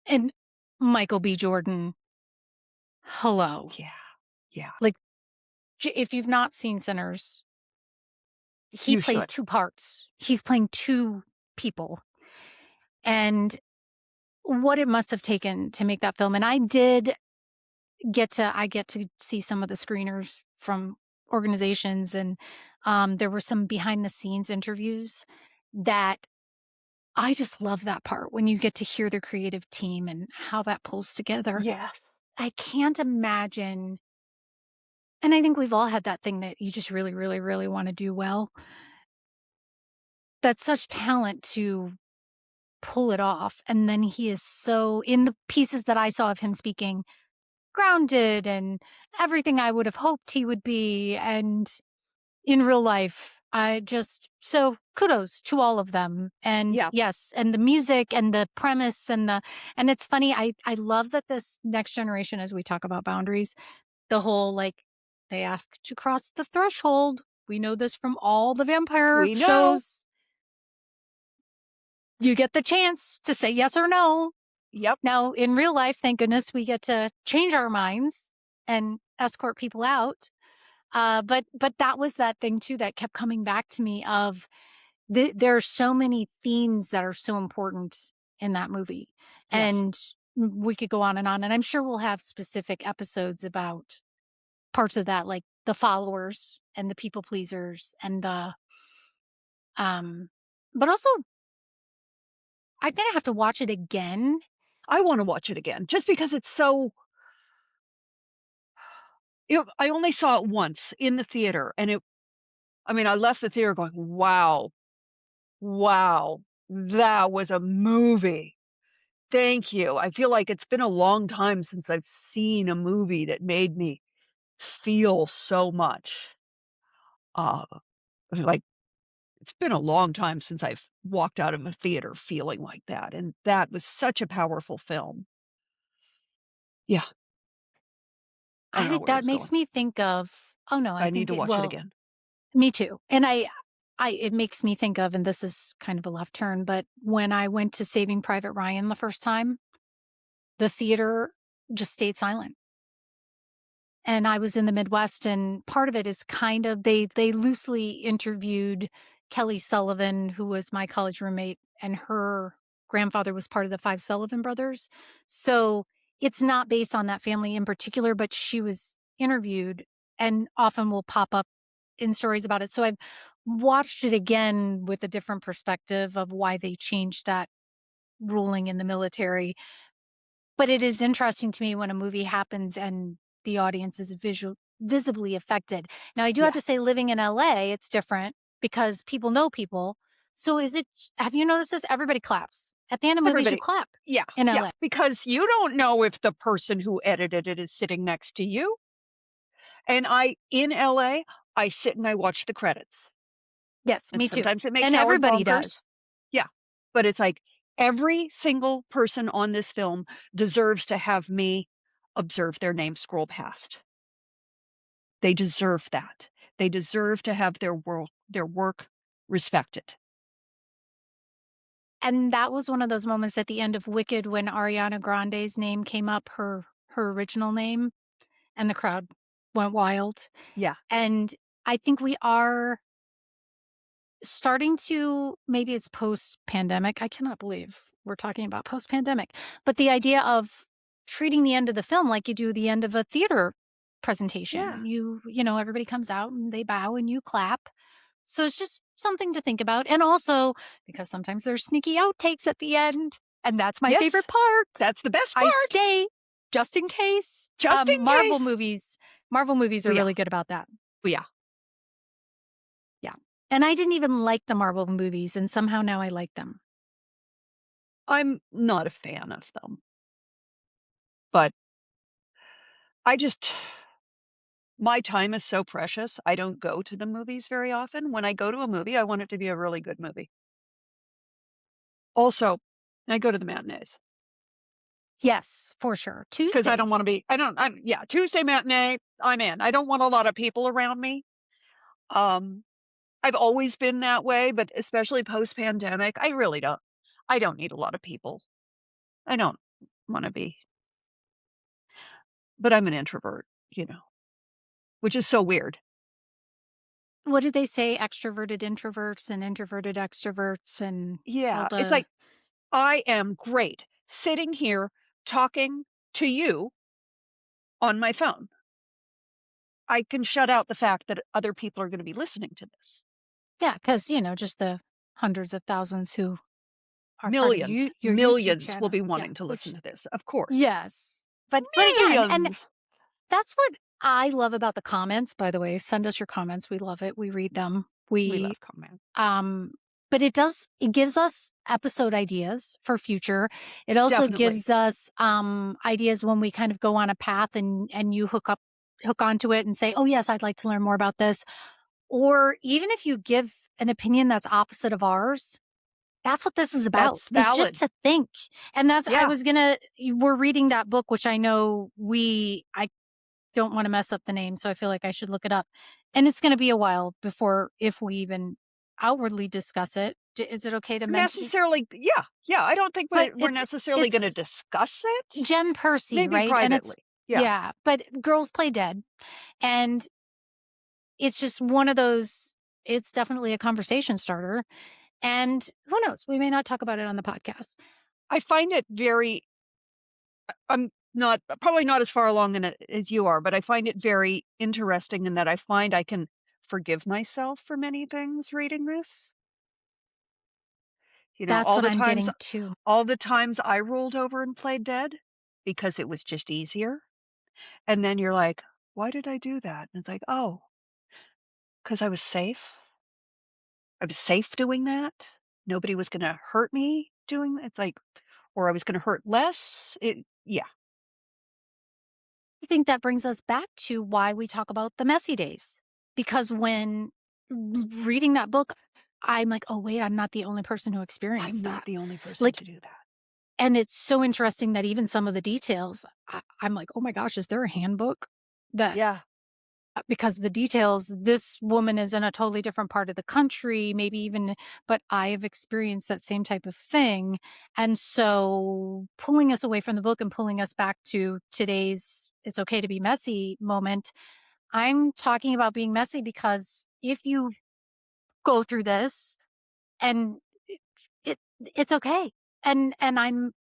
and Michael B. Jordan, hello. yeah, yeah, Like if you've not seen Sinners, he you plays should. two parts. He's playing two people. And what it must have taken to make that film. And I get to see some of the screeners from organizations, and there were some behind the scenes interviews that I just love that part when you get to hear the creative team and how that pulls together. Yes. I can't imagine, and I think we've all had that thing that you just really, really, really want to do well. That's such talent to pull it off. And then he is so, in the pieces that I saw of him speaking, grounded and everything I would have hoped he would be. And in real life, I just, so kudos to all of them. And Yeah. yes, and the music and the premise and it's funny, I love that this next generation, as we talk about boundaries, the whole like, they ask to cross the threshold. We know this from all the vampire We know. shows. You get the chance to say yes or no. Yep. Now, in real life, thank goodness we get to change our minds and escort people out. But that was that thing too that kept coming back to me of there are so many themes that are so important in that movie, Yes. and we could go on, and I'm sure we'll have specific episodes about parts of that, like the followers and the people pleasers and the um. But also, I'm gonna have to watch it again. I want to watch it again just because it's so. I only saw it once in the theater, and I mean, I left the theater going, "Wow, wow, that was a movie. Thank you." I feel like it's been a long time since I've seen a movie that made me feel so much. Uh, like it's been a long time since I've walked out of a theater feeling like that, and that was such a powerful film. Yeah, I don't know I where I that was makes going. me think of, oh no, I I need think to it, watch it well, again. me too. And I it makes me think of, and this is kind of a left turn, but when I went to Saving Private Ryan the first time, the theater just stayed silent. And I was in the Midwest, and part of it is kind of, they loosely interviewed Kelly Sullivan, who was my college roommate, and her grandfather was part of the 5 Sullivan brothers. So, it's not based on that family in particular, but she was interviewed and often will pop up in stories about it. So, I've watched it again with a different perspective of why they changed that ruling in the military. But it is interesting to me when a movie happens and the audience is visibly affected. Now, I do have to Yes, say, living in LA, it's different because people know people. So, have you noticed this? Everybody claps. At the end of movies, you everybody. clap Yeah, in yeah, LA. because you don't know if the person who edited it is sitting next to you. And in LA, I sit and I watch the credits. Yes, And me too. sometimes it makes And Howard everybody bonkers. does. Yeah. But it's like every single person on this film deserves to have me observe their name scroll past. They deserve that. They deserve to have their work respected. And that was one of those moments at the end of Wicked when Ariana Grande's name came up, her original name, and the crowd went wild. Yeah. And I think we are starting to, maybe it's post-pandemic. I cannot believe we're talking about post-pandemic. But the idea of treating the end of the film like you do the end of a theater Yeah. presentation. Everybody comes out and they bow and you clap. So it's just something to think about. And also because sometimes there's sneaky outtakes at the end, and that's my favorite Yes. part. That's the best I part. stay just in case. Just in Marvel case. movies. Marvel movies Oh, are yeah. really good about that. Oh, yeah. Yeah. And I didn't even like the Marvel movies, and somehow now I like them. I'm not a fan of them, but I just my time is so precious. I don't go to the movies very often. When I go to a movie, I want it to be a really good movie. Also, I go to the matinees Yes, for sure. because I don't want to Tuesdays. be. Yeah, Tuesday matinee. I'm in. I don't want a lot of people around me. Um, I've always been that way, but especially post pandemic, I really don't. I don't need a lot of people. I don't want to be, but I'm an introvert, which is so weird. What did they say? Extroverted introverts and introverted extroverts and all Yeah, it's the like I am great sitting here talking to you on my phone. I can shut out the fact that other people are gonna be listening to this. Yeah, because just the hundreds of thousands who are part of Millions, your YouTube millions will channel. be Yeah, wanting to listen which to this, of course. yes. But again, and Millions! that's what I love about the comments, by the way. Send us your comments. We love it. We read them. We love comment. Um, but it gives us episode ideas for future. It also Definitely. gives us ideas when we kind of go on a path and you hook onto it and say, "Oh yes, I'd like to learn more about this." Or even if you give an opinion that's opposite of ours, that's what this is about. That's It's just valid. to think. And that's I Yeah. was gonna we're reading that book, which I know I don't want to mess up the name, so I feel like I should look it up. And it's gonna be a while before if we even outwardly discuss it. Is it okay to mention it? Necessarily, yeah, yeah, I don't think But we're necessarily gonna it's discuss it, Jen Percy, maybe right? And it's privately. Yeah. yeah, but Girls Play Dead. And it's just one of those it's definitely a conversation starter. And who knows? We may not talk about it on the podcast. I find it very I'm not probably not as far along in it as you are, but I find it very interesting in that I find I can forgive myself for many things reading this. You know, That's what I'm getting to. all the times I rolled over and played dead because it was just easier, and then you're like, "Why did I do that?" And it's like, "Oh, because I was safe. I was safe doing that. Nobody was gonna hurt me doing that." It's like or I was gonna hurt less. Yeah. I think that brings us back to why we talk about the messy days. Because when reading that book, I'm like, "Oh, wait, I'm not the only person who I'm experienced not that." the only person Like to do that. and it's so interesting that even some of the details, I'm like, "Oh my gosh, is there a handbook that" Yeah. because the details, this woman is in a totally different part of the country, maybe even, but I have experienced that same type of thing. And so pulling us away from the book and pulling us back to today's it's okay to be messy moment. I'm talking about being messy because if you go through this and it it's okay. And I'm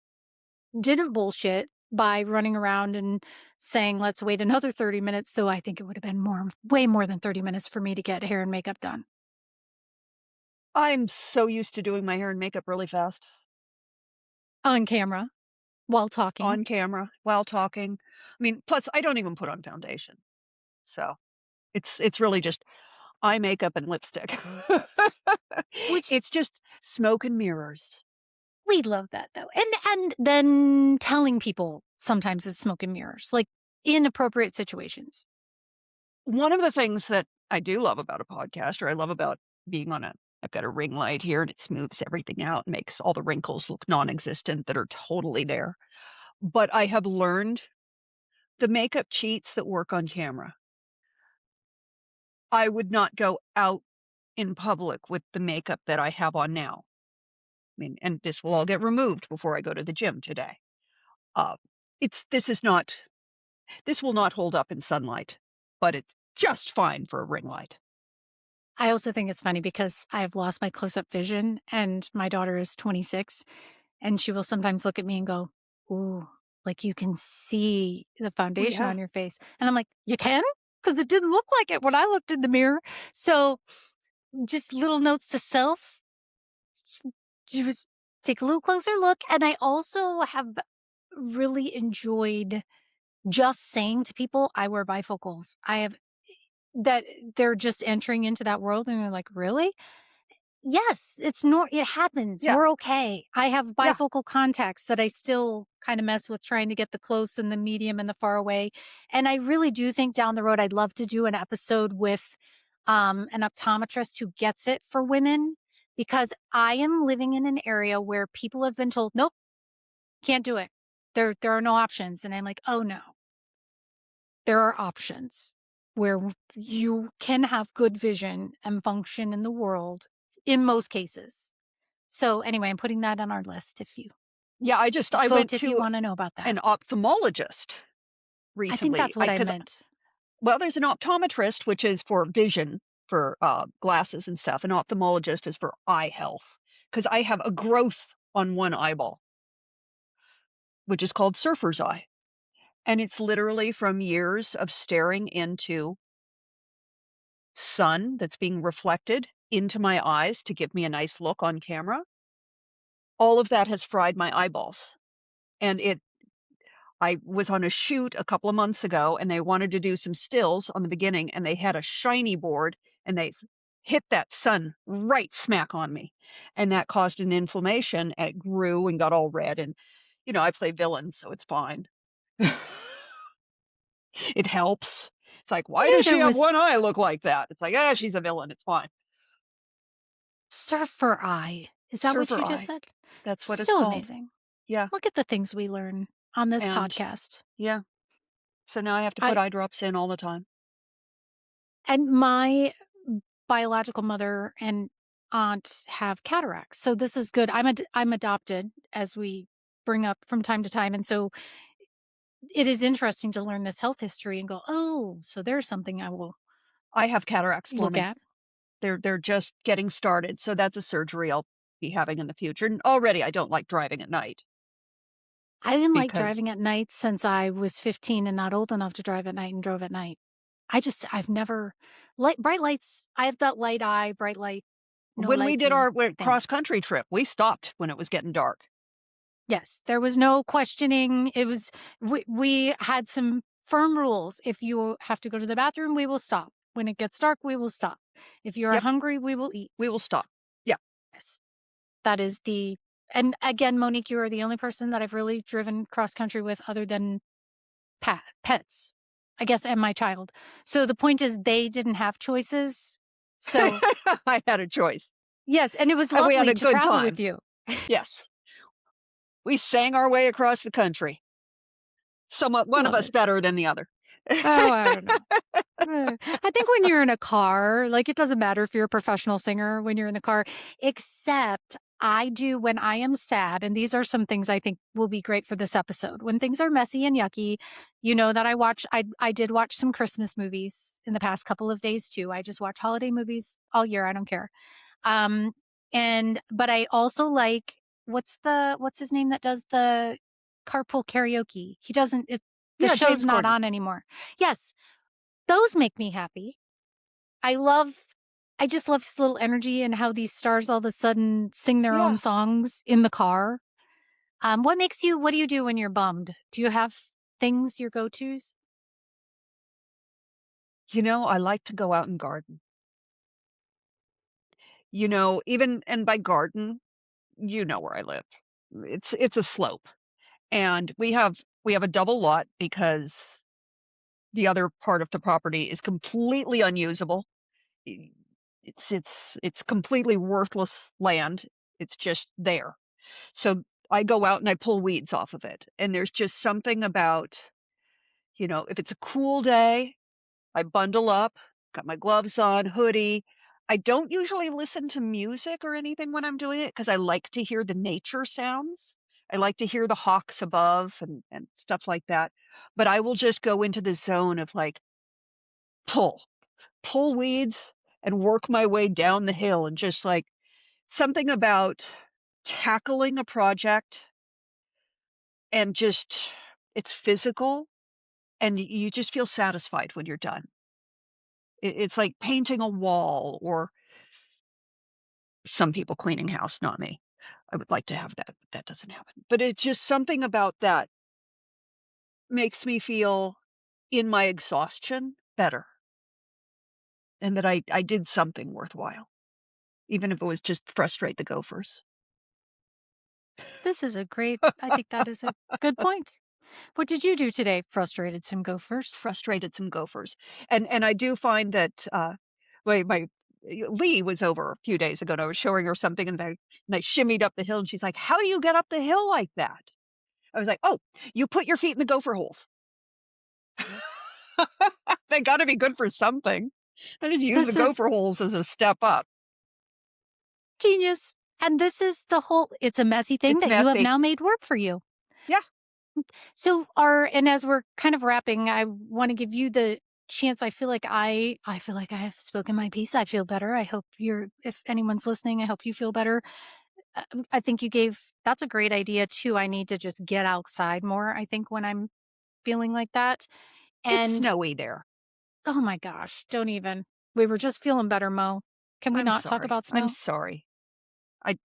didn't bullshit by running around and saying, "Let's wait another 30 minutes," though I think it would have been way more than 30 minutes for me to get hair and makeup done I'm so used to doing my hair and makeup really fast on camera while talking, on camera while talking. I mean, plus I don't even put on foundation. So, it's really just eye makeup and lipstick. which It's just smoke and mirrors. we love that though. And then telling people sometimes it's smoke and mirrors, like inappropriate situations. One of the things that I do love about a podcast, or I love about being on a I've got a ring light here and it smooths everything out and makes all the wrinkles look non-existent that are totally there. But I have learned the makeup cheats that work on camera. I would not go out in public with the makeup that I have on now. I mean, and this will all get removed before I go to the gym today. Uh, it's this will not hold up in sunlight, but it's just fine for a ring light. I also think it's funny because I've lost my close up vision and my daughter is 26 and she will sometimes look at me and go, "Ooh, like you can see the Oh foundation yeah. on your face." And I'm like, "You can?" Because it didn't look like it when I looked in the mirror. So just little notes to self, just take a little closer look. And I also have really enjoyed just saying to people, I wear bifocals. I have that they're just entering into that world and they're like, really? Yes, it happens. Yeah. We're okay. I have Yeah. bifocal contacts that I still kind of mess with trying to get the close and the medium and the far away. And I really do think down the road I'd love to do an episode with an optometrist who gets it for women because I am living in an area where people have been told, "Nope, can't do it. There are no options." And I'm like, "Oh no. There are options where you can have good vision and function in the world in most cases." So anyway, I'm putting that on our list Yeah, I went if you to wanna know about that. an ophthalmologist I think recently. that's what I I because meant. well, there's an optometrist, which is for vision, for, glasses and stuff. An ophthalmologist is for eye health because I have a growth on one eyeball, which is called surfer's eye, and it's literally from years of staring into sun that's being reflected into my eyes to give me a nice look on camera, all of that has fried my eyeballs. And I was on a shoot a couple of months ago and they wanted to do some stills on the beginning and they had a shiny board and they hit that sun right smack on me. And that caused an inflammation and it grew and got all red. And, I play villains, so it's fine. It helps. It's like, why I knew does there she have was one eye look like that? It's like, she's a villain. It's fine. surfer eye. Is that what Surfer you just eye. said? That's what it's So called. amazing. Yeah. Look at the things we learn on this And podcast. yeah. So now I have to put I eye drops in all the time. and my biological mother and aunt have cataracts. So this is good. I'm adopted, as we bring up from time to time, and so it is interesting to learn this health history and go, "Oh, so there's something I will I have cataracts look forming. at." They're just getting started, so that's a surgery I'll be having in the future. And already I don't like driving at night I didn't like because driving at night since I was 15 and not old enough to drive at night and drove at night. I've never bright lights. I have that light eye, bright light, no when we did likey our thing. cross country trip, we stopped when it was getting dark. Yes, there was no questioning. It was we had some firm rules. If you have to go to the bathroom, we will stop. When it gets dark, we will stop. If you are Yep, hungry, we will we eat. will stop. Yeah. Yes. That is the and again, Monique, you are the only person that I've really driven cross country with other than pets, I guess, and my child. So the point is they didn't have choices. So I had a choice. yes, and it was And we had lovely a to good travel with time. you. Yes. We sang our way across the country. Somewhat one of Love us it. better than the other. Oh, I don't know. I think when you're in a car, like, it doesn't matter if you're a professional singer when you're in the car, except I do when I am sad, and these are some things I think will be great for this episode. When things are messy and yucky, you know that I did watch some Christmas movies in the past couple of days too. I just watch holiday movies all year, I don't care. Um, but I also like what's his name that does the carpool karaoke? He doesn't the Yeah, show's James not Corden. on anymore. Yes, those make me happy. I love I just love his little energy and how these stars all of a sudden sing their own Yeah. songs in the car. What do you do when you're bummed? Do you have things, your go-tos? I like to go out and garden. Even and by garden, you know where I live. It's a slope. And we have a double lot because the other part of the property is completely unusable. I- it's completely worthless land. It's just there. So I go out and I pull weeds off of it. And there's just something about, if it's a cool day, I bundle up, got my gloves on, hoodie. I don't usually listen to music or anything when I'm doing it because I like to hear the nature sounds. I like to hear the hawks above and stuff like that. But I will just go into the zone of like pull, pull weeds and work my way down the hill and just like something about tackling a project and just it's physical and you just feel satisfied when you're done. It's like painting a wall or some people cleaning house, not me. I would like to have that, but that doesn't happen. But it's just something about that makes me feel in my exhaustion better and that I did something worthwhile, even if it was just frustrate the gophers. I think that is a good point. What did you do today? Frustrated some gophers? Frustrated some gophers. And I do find that my Lee was over a few days ago and I was showing her something and I shimmied up the hill and she's like, "How do you get up the hill like that?" I was like, "Oh, you put your feet in the gopher holes." They got to be good for something. I just use the This is gopher holes as a step up. genius. And this is it's a messy thing It's that you have messy. now made work for you. Yeah. And as we're kind of wrapping, I want to give you the chance. I feel like I have spoken my piece. I feel better. I hope if anyone's listening, I hope you feel better. I think that's a great idea too. I need to just get outside more, I think, when I'm feeling like that. It's And snowy there. oh my gosh, don't even. We were just feeling better, Mo. Can we I'm not talk sorry. about I'm snow? sorry.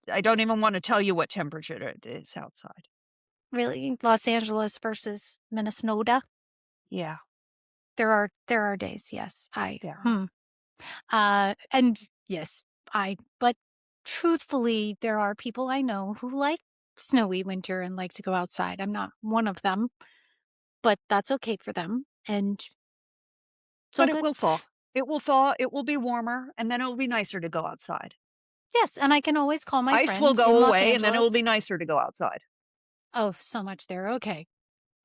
I don't even wanna tell you what temperature it is outside. Really? Los Angeles versus Minnesota? Yeah, There are days, yes. there are. And yes, but truthfully, there are people I know who like snowy winter and like to go outside. I'm not one of them, but that's okay for them, and it's all But it good. will thaw. It will thaw, it will be warmer, and then it'll be nicer to go outside. Yes, and I can always call my Ice will friends go in Los away, and then it will be Angeles. nicer to go outside. Oh, so much there. Okay.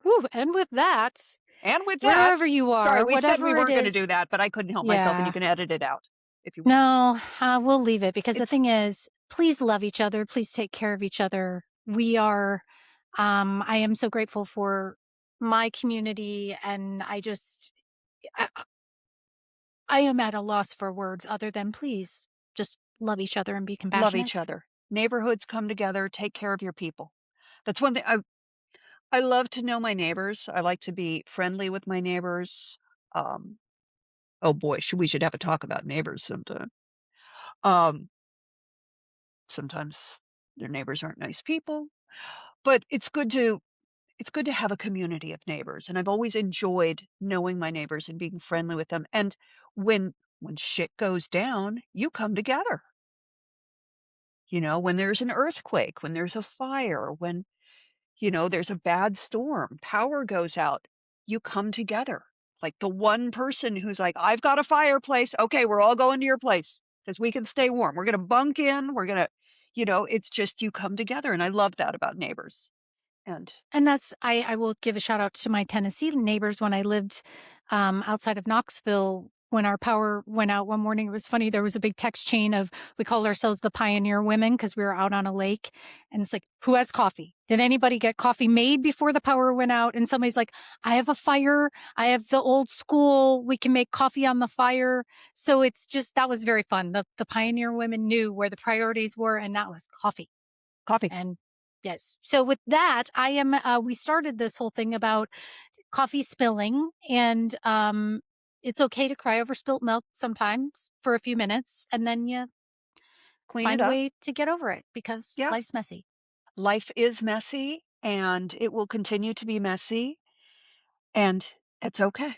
Woo, and with that, And with that, wherever you sorry, are, we said we whatever it weren't gonna do is, that, but I couldn't help myself, and you yeah. can edit it out if you want. No, we'll leave it because the It's thing is, please love each other. Please take care of each other. I am so grateful for my community, and I, I am at a loss for words other than please just love each other and be love compassionate. each other. Neighborhoods come together, take care of your people. That's one thing I love to know my neighbors. I like to be friendly with my neighbors. Um, oh boy, we should have a talk about neighbors sometime. Um, sometimes their neighbors aren't nice people, but it's good to have a community of neighbors, and I've always enjoyed knowing my neighbors and being friendly with them. And when shit goes down, you come together. You know, when there's an earthquake, when there's a fire, when there's a bad storm, power goes out, you come together. Like the one person who's like, "I've got a fireplace. Okay, we're all going to your place because we can stay warm. We're gonna bunk in. We're gonna," it's just you come together, and I love that about neighbors. And And I will give a shout out to my Tennessee neighbors when I lived, outside of Knoxville. When our power went out one morning, it was funny. There was a big text chain of we called ourselves the Pioneer Women because we were out on a lake, and it's like, who has coffee? Did anybody get coffee made before the power went out? And somebody's like, I have a fire. I have the old school. We can make coffee on the fire. So it's just that was very fun. The Pioneer Women knew where the priorities were, and that was coffee. coffee, And yes. So with that, we started this whole thing about coffee spilling and it's okay to cry over spilt milk sometimes for a few minutes and then you clean find it a up. way to get over it because Yeah, life's messy. life is messy, and it will continue to be messy, and it's okay.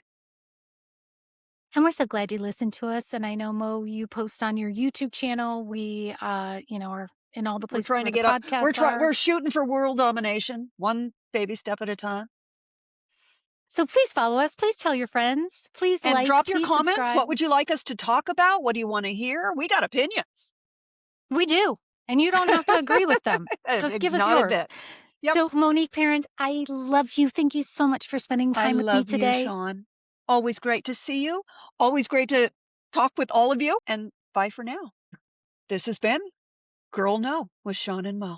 And we're so glad you listened to us. And I know Mo, you post on your YouTube channel. We are in all the We're places trying where to the get up. podcasts are. We're shooting for world domination, one baby step at a time. So please follow us. Please tell your friends. Please And like, drop your please comments. subscribe. What would you like us to talk about? What do you want to hear? We got opinions. We do. And you don't have to agree with them. Just give us Not a yours. bit. Yep. So, Monique, parent, I love you. Thank you so much for spending I time with me love you, today. Shawn. Always great to see you. Always great to talk with all of you. And bye for now. This has been Girl No with Shawn and Mo.